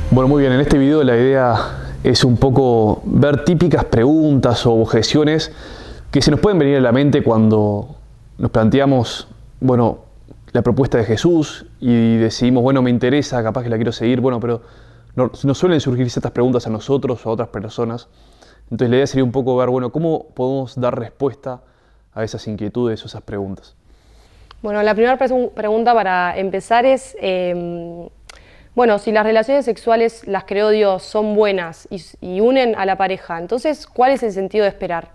Bueno, muy bien, en este video la idea es un poco ver típicas preguntas o objeciones que se nos pueden venir a la mente cuando nos planteamos, bueno, la propuesta de Jesús y decidimos, bueno, me interesa, capaz que la quiero seguir, bueno, pero nos suelen surgir ciertas preguntas a nosotros o a otras personas. Entonces la idea sería un poco ver, bueno, cómo podemos dar respuesta a esas inquietudes o esas preguntas. Bueno, la primera pregunta para empezar es, bueno, si las relaciones sexuales las creó Dios, son buenas y unen a la pareja, entonces, ¿cuál es el sentido de esperar?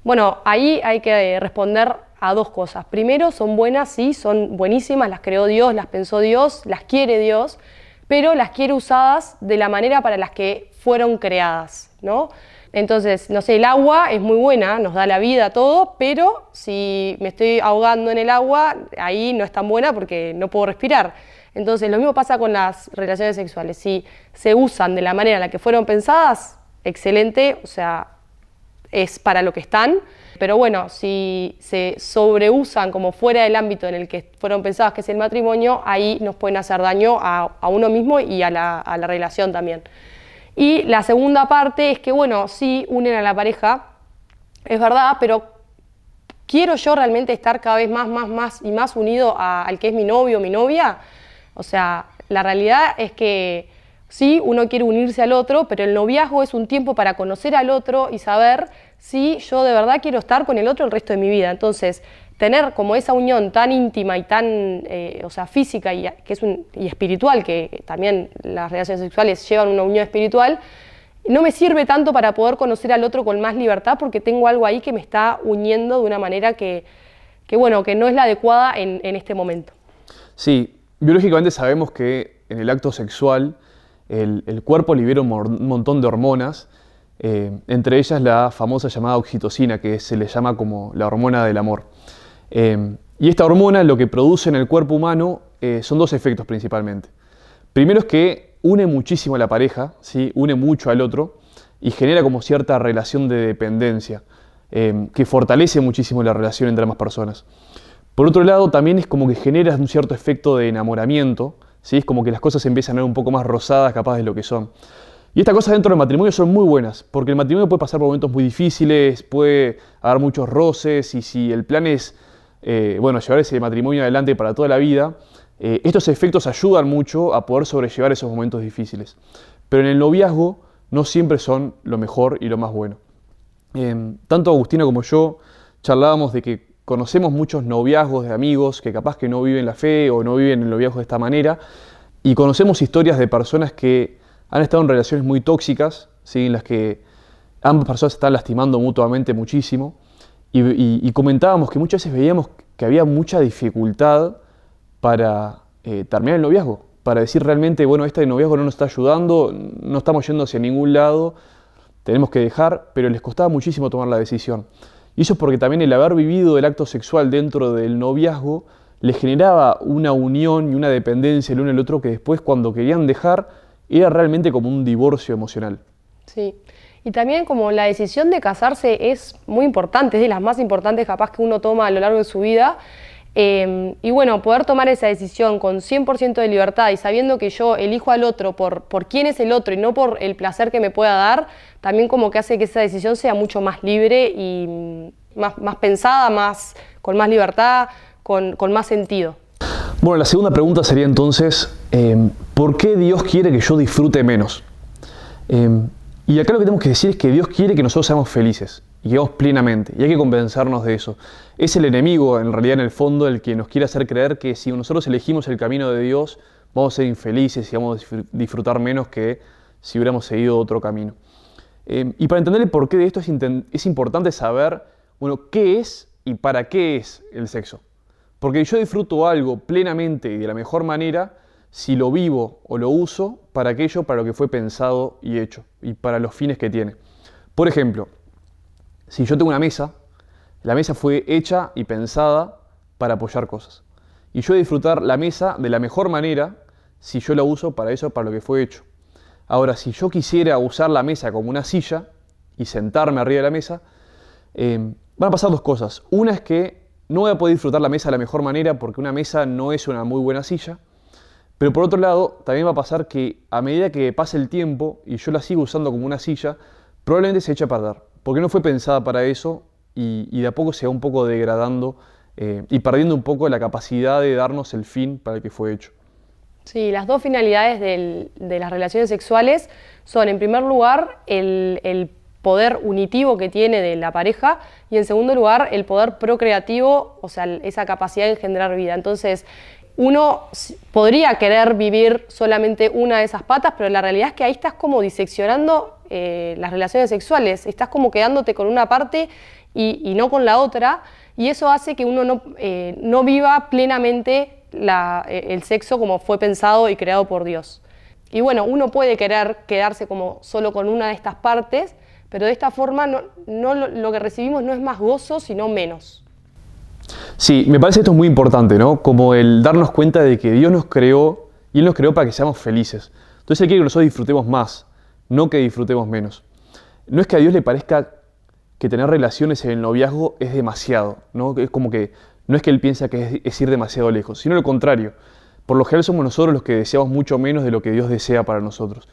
Bueno, ahí hay que responder a dos cosas. Primero, son buenas, sí, son buenísimas, las creó Dios, las pensó Dios, las quiere Dios, pero las quiere usadas de la manera para las que fueron creadas, ¿no? Entonces, no sé, el agua es muy buena, nos da la vida, todo, pero si me estoy ahogando en el agua, ahí no es tan buena porque no puedo respirar. Entonces, lo mismo pasa con las relaciones sexuales. Si se usan de la manera en la que fueron pensadas, excelente, o sea, es para lo que están. Pero bueno, si se sobreusan como fuera del ámbito en el que fueron pensadas, que es el matrimonio, ahí nos pueden hacer daño a uno mismo y a la relación también. Y la segunda parte es que, bueno, sí unen a la pareja, es verdad, pero ¿quiero yo realmente estar cada vez más unido al que es mi novio o mi novia? O sea, la realidad es que sí, uno quiere unirse al otro, pero el noviazgo es un tiempo para conocer al otro y saber si yo de verdad quiero estar con el otro el resto de mi vida. Entonces, tener como esa unión tan íntima y tan física y espiritual, que también las relaciones sexuales llevan una unión espiritual, no me sirve tanto para poder conocer al otro con más libertad porque tengo algo ahí que me está uniendo de una manera que no es la adecuada en este momento. Sí, biológicamente sabemos que en el acto sexual el cuerpo libera un montón de hormonas, entre ellas la famosa llamada oxitocina, que se le llama como la hormona del amor. Y esta hormona lo que produce en el cuerpo humano son dos efectos principalmente. Primero es que une muchísimo a la pareja, ¿sí? Une mucho al otro y genera como cierta relación de dependencia que fortalece muchísimo la relación entre ambas personas. Por otro lado, también es como que genera un cierto efecto de enamoramiento, ¿sí? Es como que las cosas empiezan a ver un poco más rosadas capaz de lo que son. Y estas cosas dentro del matrimonio son muy buenas, porque el matrimonio puede pasar por momentos muy difíciles, puede haber muchos roces, y si el plan es llevar ese matrimonio adelante para toda la vida, estos efectos ayudan mucho a poder sobrellevar esos momentos difíciles. Pero en el noviazgo no siempre son lo mejor y lo más bueno. Tanto Agustina como yo charlábamos de que conocemos muchos noviazgos de amigos que capaz que no viven la fe o no viven el noviazgo de esta manera, y conocemos historias de personas que han estado en relaciones muy tóxicas, ¿sí? En las que ambas personas se están lastimando mutuamente muchísimo, y comentábamos que muchas veces veíamos que había mucha dificultad para terminar el noviazgo, para decir realmente, bueno, este noviazgo no nos está ayudando, no estamos yendo hacia ningún lado, tenemos que dejar, pero les costaba muchísimo tomar la decisión. Y eso es porque también el haber vivido el acto sexual dentro del noviazgo les generaba una unión y una dependencia el uno del otro que después, cuando querían dejar, era realmente como un divorcio emocional. Sí, y también como la decisión de casarse es muy importante, es de las más importantes capaz que uno toma a lo largo de su vida. Y bueno, poder tomar esa decisión con 100% de libertad y sabiendo que yo elijo al otro por quién es el otro y no por el placer que me pueda dar, también como que hace que esa decisión sea mucho más libre y más pensada, con más libertad, con más sentido. Bueno, la segunda pregunta sería entonces, ¿por qué Dios quiere que yo disfrute menos? Y acá lo que tenemos que decir es que Dios quiere que nosotros seamos felices y que vivamos plenamente, y hay que convencernos de eso. Es el enemigo, en realidad, en el fondo, el que nos quiere hacer creer que si nosotros elegimos el camino de Dios, vamos a ser infelices y vamos a disfrutar menos que si hubiéramos seguido otro camino. Y para entender el porqué de esto es importante saber, bueno, qué es y para qué es el sexo. Porque yo disfruto algo plenamente y de la mejor manera si lo vivo o lo uso para aquello para lo que fue pensado y hecho, y para los fines que tiene. Por ejemplo, si yo tengo una mesa, la mesa fue hecha y pensada para apoyar cosas. Y yo voy a disfrutar la mesa de la mejor manera si yo la uso para eso, para lo que fue hecho. Ahora, si yo quisiera usar la mesa como una silla y sentarme arriba de la mesa, van a pasar dos cosas. Una es que no voy a poder disfrutar la mesa de la mejor manera porque una mesa no es una muy buena silla. Pero por otro lado, también va a pasar que a medida que pase el tiempo y yo la sigo usando como una silla, probablemente se eche a perder. Porque no fue pensada para eso y de a poco se va un poco degradando y perdiendo un poco la capacidad de darnos el fin para el que fue hecho. Sí, las dos finalidades de las relaciones sexuales son, en primer lugar, el poder unitivo que tiene de la pareja y, en segundo lugar, el poder procreativo, o sea, esa capacidad de engendrar vida. Entonces, uno podría querer vivir solamente una de esas patas, pero la realidad es que ahí estás como diseccionando las relaciones sexuales, estás como quedándote con una parte y no con la otra, y eso hace que uno no viva plenamente el sexo como fue pensado y creado por Dios. Y bueno, uno puede querer quedarse como solo con una de estas partes, pero de esta forma lo que recibimos no es más gozo, sino menos. Sí, me parece esto es muy importante, ¿no? Como el darnos cuenta de que Dios nos creó y Él nos creó para que seamos felices. Entonces Él quiere que nosotros disfrutemos más, no que disfrutemos menos. No es que a Dios le parezca que tener relaciones en el noviazgo es demasiado, ¿no? Es como que no es que Él piensa que es ir demasiado lejos, sino lo contrario. Por lo general somos nosotros los que deseamos mucho menos de lo que Dios desea para nosotros.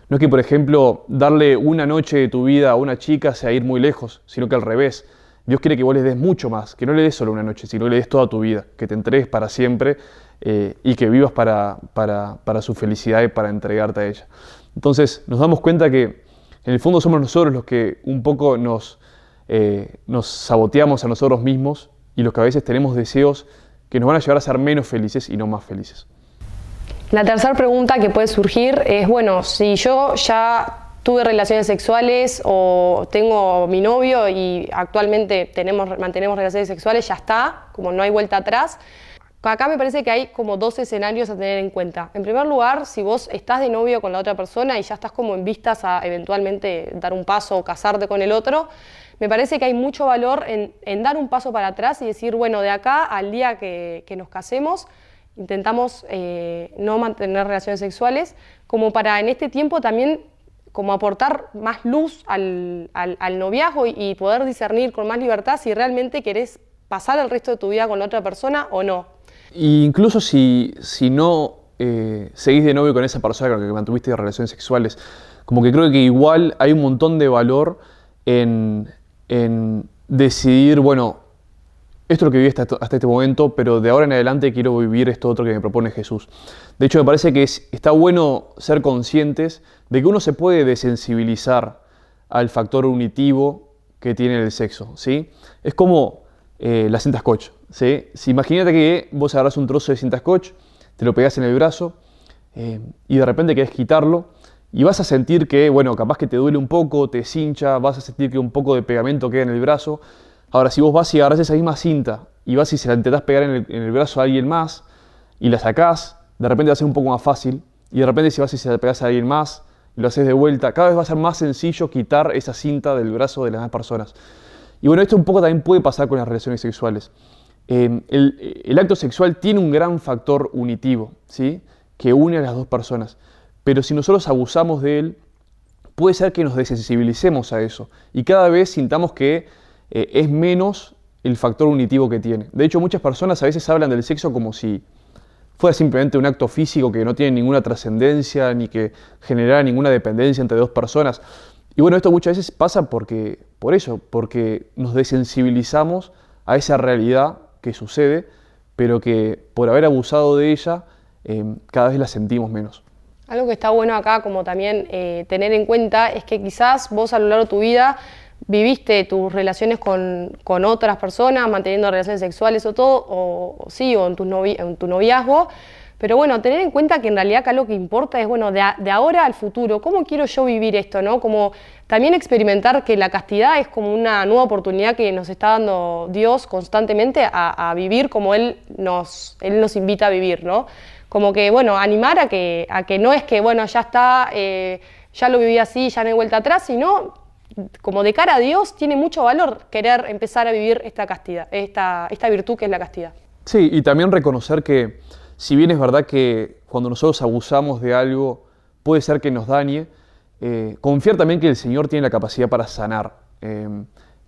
No es que, por ejemplo, darle una noche de tu vida a una chica sea ir muy lejos, sino que al revés. Dios quiere que vos le des mucho más, que no le des solo una noche, sino que le des toda tu vida, que te entregues para siempre y que vivas para su felicidad y para entregarte a ella. Entonces nos damos cuenta que en el fondo somos nosotros los que un poco nos saboteamos a nosotros mismos y los que a veces tenemos deseos que nos van a llevar a ser menos felices y no más felices. La tercera pregunta que puede surgir es, bueno, si yo ya tuve relaciones sexuales o tengo mi novio y actualmente mantenemos relaciones sexuales, ya está, como no hay vuelta atrás. Acá me parece que hay como dos escenarios a tener en cuenta. En primer lugar, si vos estás de novio con la otra persona y ya estás como en vistas a eventualmente dar un paso o casarte con el otro, me parece que hay mucho valor en dar un paso para atrás y decir, bueno, de acá al día que nos casemos, intentamos no mantener relaciones sexuales, como para en este tiempo también como aportar más luz al noviazgo y poder discernir con más libertad si realmente querés pasar el resto de tu vida con la otra persona o no. Y incluso si no seguís de novio con esa persona con la que mantuviste relaciones sexuales, como que creo que igual hay un montón de valor en decidir, bueno, esto es lo que viví hasta este momento, pero de ahora en adelante quiero vivir esto otro que me propone Jesús. De hecho, me parece que está bueno ser conscientes de que uno se puede desensibilizar al factor unitivo que tiene el sexo, ¿sí? Es como la cinta scotch, ¿sí? Si imagínate que vos agarrás un trozo de cinta scotch, te lo pegás en el brazo y de repente querés quitarlo y vas a sentir que, bueno, capaz que te duele un poco, te cincha, vas a sentir que un poco de pegamento queda en el brazo. Ahora, si vos vas y agarrás esa misma cinta y vas y se la intentás pegar en el brazo a alguien más y la sacás, de repente va a ser un poco más fácil. Y de repente si vas y se la pegás a alguien más y lo haces de vuelta, cada vez va a ser más sencillo quitar esa cinta del brazo de las demás personas. Y bueno, esto un poco también puede pasar con las relaciones sexuales. El acto sexual tiene un gran factor unitivo, ¿sí? Que une a las dos personas. Pero si nosotros abusamos de él, puede ser que nos desensibilicemos a eso y cada vez sintamos que es menos el factor unitivo que tiene. De hecho, muchas personas a veces hablan del sexo como si fuera simplemente un acto físico que no tiene ninguna trascendencia ni que generara ninguna dependencia entre dos personas. Y bueno, esto muchas veces pasa porque nos desensibilizamos a esa realidad que sucede, pero que por haber abusado de ella, cada vez la sentimos menos. Algo que está bueno acá, como también tener en cuenta, es que quizás vos a lo largo de tu vida viviste tus relaciones con otras personas, manteniendo relaciones sexuales o todo, o en tu noviazgo, pero bueno, tener en cuenta que en realidad acá lo que importa es, bueno, de ahora al futuro, ¿cómo quiero yo vivir esto, no? Como también experimentar que la castidad es como una nueva oportunidad que nos está dando Dios constantemente a vivir como Él nos invita a vivir, ¿no? Como que, bueno, animar a que no es que, bueno, ya está, ya lo viví así, ya no hay vuelta atrás, sino como de cara a Dios tiene mucho valor querer empezar a vivir esta castidad, esta virtud que es la castidad. Sí, y también reconocer que si bien es verdad que cuando nosotros abusamos de algo puede ser que nos dañe, confiar también que el Señor tiene la capacidad para sanar.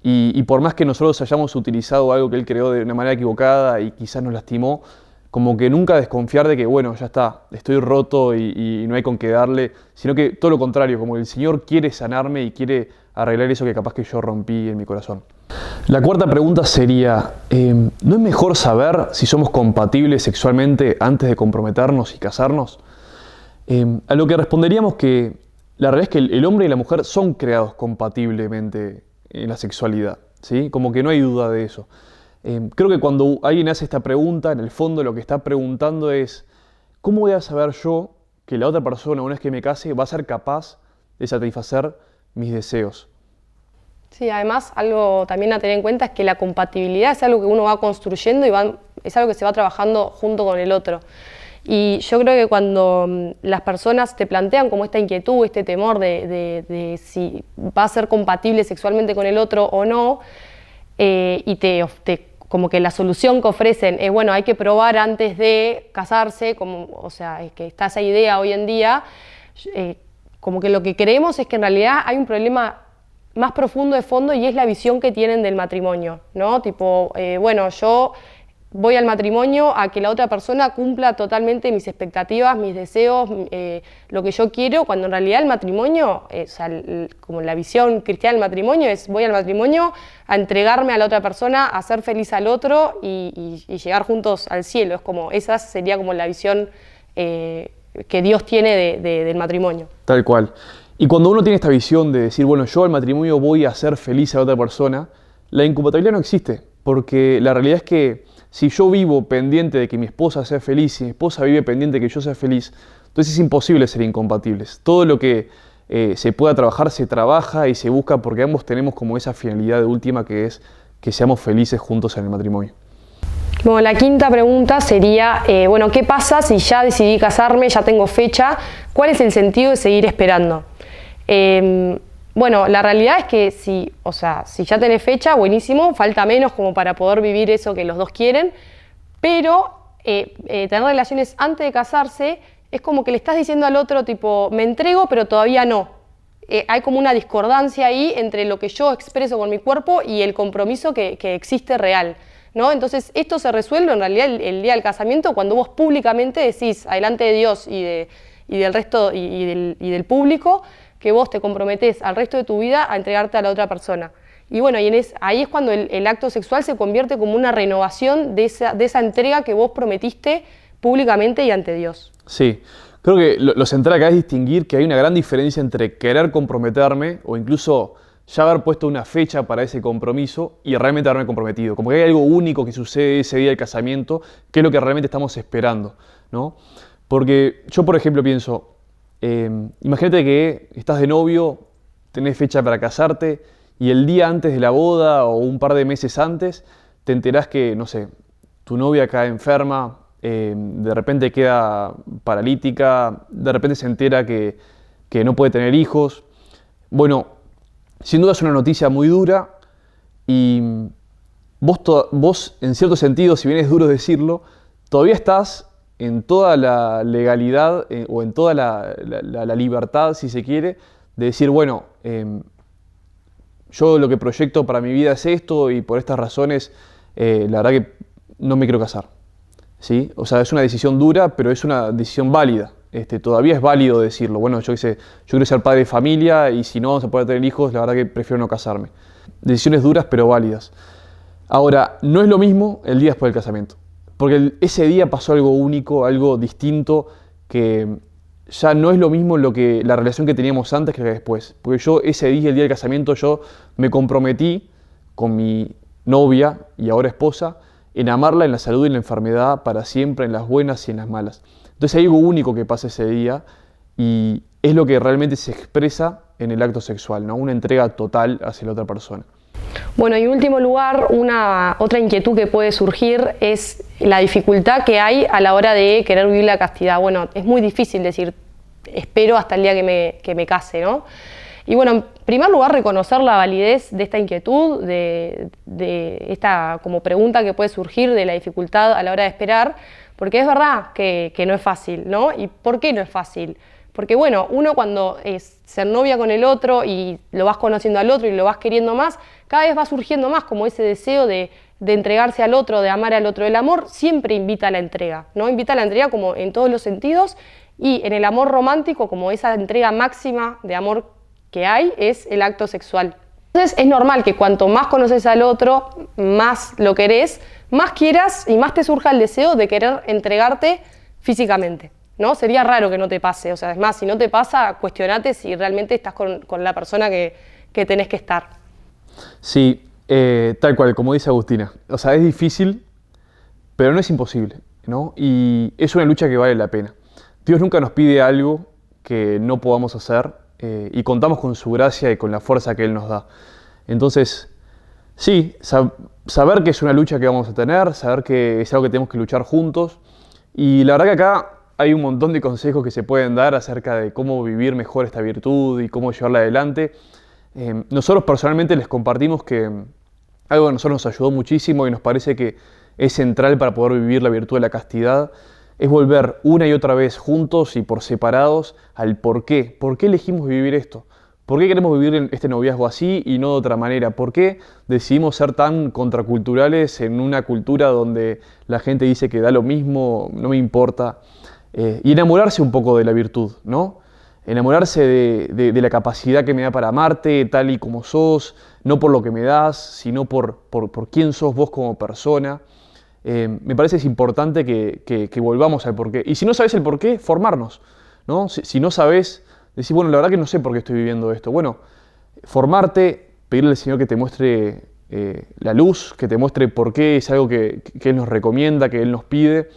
Y por más que nosotros hayamos utilizado algo que él creó de una manera equivocada y quizás nos lastimó, como que nunca desconfiar de que, bueno, ya está, estoy roto y no hay con qué darle, sino que todo lo contrario, como el Señor quiere sanarme y quiere arreglar eso que capaz que yo rompí en mi corazón. La cuarta pregunta sería, ¿no es mejor saber si somos compatibles sexualmente antes de comprometernos y casarnos? A lo que responderíamos que la realidad es que el hombre y la mujer son creados compatiblemente en la sexualidad, ¿sí? Como que no hay duda de eso. Creo que cuando alguien hace esta pregunta, en el fondo lo que está preguntando es, ¿cómo voy a saber yo que la otra persona, una vez que me case, va a ser capaz de satisfacer mis deseos? Sí, además algo también a tener en cuenta es que la compatibilidad es algo que uno va construyendo y es algo que se va trabajando junto con el otro. Y yo creo que cuando las personas te plantean como esta inquietud, este temor de si va a ser compatible sexualmente con el otro o no, y como que la solución que ofrecen es, bueno, hay que probar antes de casarse, o sea, es que está esa idea hoy en día, como que lo que creemos es que en realidad hay un problema más profundo de fondo y es la visión que tienen del matrimonio, ¿no? Tipo, bueno, yo voy al matrimonio a que la otra persona cumpla totalmente mis expectativas, mis deseos, lo que yo quiero, cuando en realidad el matrimonio, o sea, como la visión cristiana del matrimonio es voy al matrimonio a entregarme a la otra persona, a ser feliz al otro y llegar juntos al cielo. Es como, esa sería como la visión que Dios tiene del matrimonio. Tal cual. Y cuando uno tiene esta visión de decir, bueno, yo al matrimonio voy a hacer feliz a la otra persona, la incompatibilidad no existe, porque la realidad es que si yo vivo pendiente de que mi esposa sea feliz y mi esposa vive pendiente de que yo sea feliz, entonces es imposible ser incompatibles. Todo lo que se pueda trabajar se trabaja y se busca porque ambos tenemos como esa finalidad de última que es que seamos felices juntos en el matrimonio. Bueno, la quinta pregunta sería, bueno, ¿qué pasa si ya decidí casarme, ya tengo fecha? ¿Cuál es el sentido de seguir esperando? Bueno, la realidad es que si ya tenés fecha, buenísimo, falta menos como para poder vivir eso que los dos quieren, pero tener relaciones antes de casarse es como que le estás diciendo al otro tipo, me entrego pero todavía no. Hay como una discordancia ahí entre lo que yo expreso con mi cuerpo y el compromiso que existe real, ¿no? Entonces esto se resuelve en realidad el día del casamiento cuando vos públicamente decís, adelante de Dios y del resto y del público, que vos te comprometés al resto de tu vida a entregarte a la otra persona. Y bueno, ahí es cuando el acto sexual se convierte como una renovación de esa entrega que vos prometiste públicamente y ante Dios. Sí, creo que lo central acá es distinguir que hay una gran diferencia entre querer comprometerme o incluso ya haber puesto una fecha para ese compromiso y realmente haberme comprometido. Como que hay algo único que sucede ese día del casamiento, que es lo que realmente estamos esperando, ¿no? Porque yo, por ejemplo, pienso, imagínate que estás de novio, tenés fecha para casarte y el día antes de la boda o un par de meses antes te enterás que, no sé, tu novia cae enferma, de repente queda paralítica, de repente se entera que no puede tener hijos. Bueno, sin duda es una noticia muy dura y vos en cierto sentido, si bien es duro decirlo, todavía estás en toda la legalidad o en toda la libertad, si se quiere, de decir, bueno, yo lo que proyecto para mi vida es esto y por estas razones, la verdad que no me quiero casar, ¿sí? O sea, es una decisión dura, pero es una decisión válida. Todavía es válido decirlo. Bueno, yo quiero ser padre de familia y si no vamos a poder tener hijos, la verdad que prefiero no casarme. Decisiones duras, pero válidas. Ahora, no es lo mismo el día después del casamiento. Porque ese día pasó algo único, algo distinto, que ya no es lo mismo la relación que teníamos antes que después. Porque yo ese día, el día del casamiento, yo me comprometí con mi novia y ahora esposa en amarla en la salud y en la enfermedad para siempre, en las buenas y en las malas. Entonces hay algo único que pasa ese día y es lo que realmente se expresa en el acto sexual, ¿no? Una entrega total hacia la otra persona. Bueno, y en último lugar, otra inquietud que puede surgir es la dificultad que hay a la hora de querer vivir la castidad. Bueno, es muy difícil decir, espero hasta el día que me case, ¿no? Y bueno, en primer lugar, reconocer la validez de esta inquietud, de esta como pregunta que puede surgir de la dificultad a la hora de esperar, porque es verdad que no es fácil, ¿no? ¿Y por qué no es fácil? Porque bueno, uno cuando se novia con el otro y lo vas conociendo al otro y lo vas queriendo más, cada vez va surgiendo más como ese deseo de entregarse al otro, de amar al otro. El amor siempre invita a la entrega, ¿no? Invita a la entrega como en todos los sentidos, y en el amor romántico, como esa entrega máxima de amor que hay, es el acto sexual. Entonces es normal que cuanto más conoces al otro, más lo querés, más quieras y más te surja el deseo de querer entregarte físicamente, ¿no? Sería raro que no te pase, o sea, es más, si no te pasa, cuestionate si realmente estás con la persona que tenés que estar. Sí, tal cual, como dice Agustina. O sea, es difícil, pero no es imposible, ¿no? Y es una lucha que vale la pena. Dios nunca nos pide algo que no podamos hacer, y contamos con su gracia y con la fuerza que Él nos da. Entonces, sí, saber que es una lucha que vamos a tener, saber que es algo que tenemos que luchar juntos. Y la verdad que acá hay un montón de consejos que se pueden dar acerca de cómo vivir mejor esta virtud y cómo llevarla adelante. Nosotros personalmente les compartimos que algo que a nosotros nos ayudó muchísimo y nos parece que es central para poder vivir la virtud de la castidad, es volver una y otra vez juntos y por separados al por qué. ¿Por qué elegimos vivir esto? ¿Por qué queremos vivir este noviazgo así y no de otra manera? ¿Por qué decidimos ser tan contraculturales en una cultura donde la gente dice que da lo mismo, no me importa? Y enamorarse un poco de la virtud, ¿no? Enamorarse de la capacidad que me da para amarte tal y como sos, no por lo que me das, sino por quién sos vos como persona. Me parece que es importante que volvamos al porqué. Y si no sabes el porqué, formarnos, ¿no? Si no sabes, decir, bueno, la verdad que no sé por qué estoy viviendo esto. Bueno, formarte, pedirle al Señor que te muestre la luz, que te muestre por qué es algo que Él nos recomienda, que Él nos pide,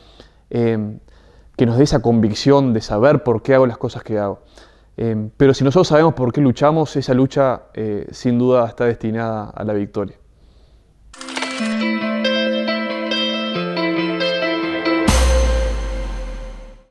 que nos dé esa convicción de saber por qué hago las cosas que hago. Pero si nosotros sabemos por qué luchamos, esa lucha sin duda está destinada a la victoria.